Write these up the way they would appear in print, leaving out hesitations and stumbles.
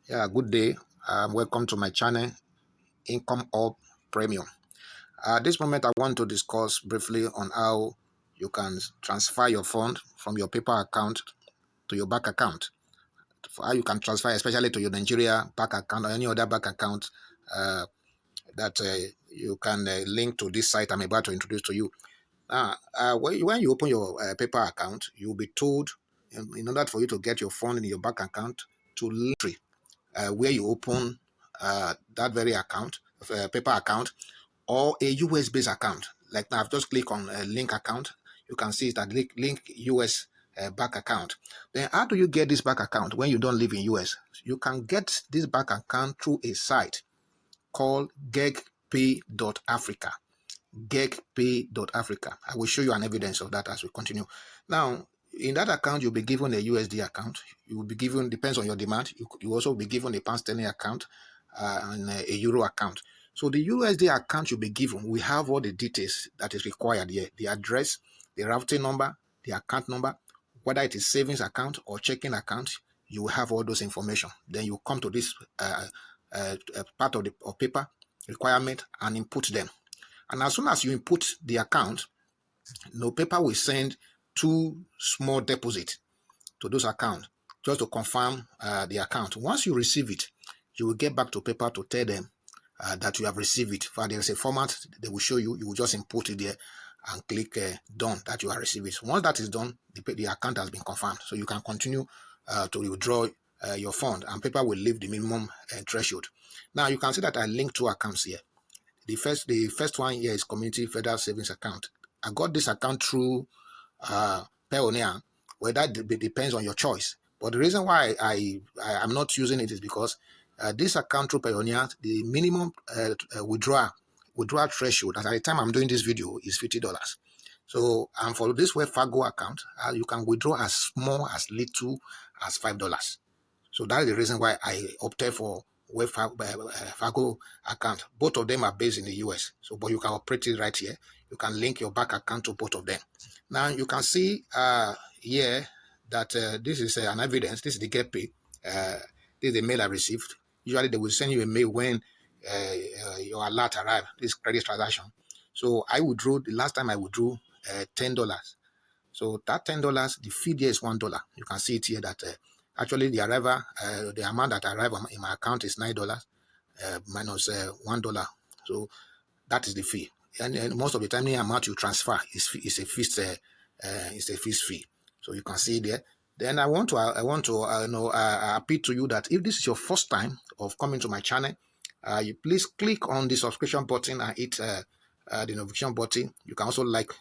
Yeah, good day. Welcome to my channel, Income Up Premium. At this moment, I want to discuss briefly on how you can transfer your fund from your paper account to your bank account. How you can transfer, especially to your Nigeria bank account or any other bank account uh, that you can link to this site I'm about to introduce to you. When you open your paper account, you'll be told in order for you to get your fund in your bank account to link where you open that very account, paper account, or a US based account. Like now, I've just clicked on a link account. You can see that link US bank account. Then, how do you get this bank account when you don't live in US? You can get this bank account through a site called gegpay.africa. Gegpay.africa. I will show you an evidence of that as we continue. Now, in that account, you'll be given a USD account. You will be given, depends on your demand. You also be given a pound sterling account and a euro account. So the USD account you'll be given, we have all the details that is required here: the address, the routing number, the account number, whether it is savings account or checking account. You will have all those information. Then you come to this part of the paper requirement and input them. And as soon as you input the account, paper will send two small deposits to those accounts just to confirm the account. Once you receive it, you will get back to paper to tell them that you have received it. There is a format they will show you. You will just input it there and click done, that you are receiving it. Once that is done, the account has been confirmed. So you can continue to withdraw your fund, and paper will leave the minimum threshold. Now you can see that I linked two accounts here. The first one here is Community Federal Savings Account. I got this account through Payoneer, where that depends on your choice. But the reason why I'm not using it is because this account through Payoneer, the minimum withdrawal threshold at the time I'm doing this video is $50. So, and for this Fargo account, you can withdraw as small, as little as $5. So that is the reason why I opted for Fargo account. Both of them are based in the US. So, but you can operate it right here. You can link your bank account to both of them. Now you can see here that this is an evidence. This is the GetPay. This is the mail I received. Usually they will send you a mail when your alert arrives. This credit transaction. So I withdrew, the last time I withdrew $10. So that $10, the fee there is $1. You can see it here that actually the the amount that arrived in my account is $9 minus $1. So that is the fee. And most of the time, the amount you transfer is a fixed fee. So you can see there. Then I want to appeal to you that if this is your first time of coming to my channel, you please click on the subscription button and hit the notification button. You can also like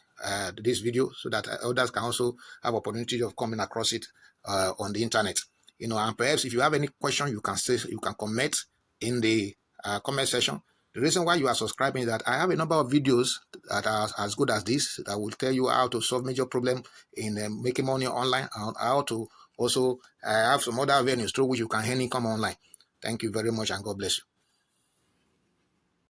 this video so that others can also have opportunity of coming across it on the internet. And perhaps if you have any question, you can comment in the comment section. The reason why you are subscribing is that I have a number of videos that are as good as this that will tell you how to solve major problem in making money online, and how to also have some other avenues through which you can earn income online. Thank you very much, and God bless you.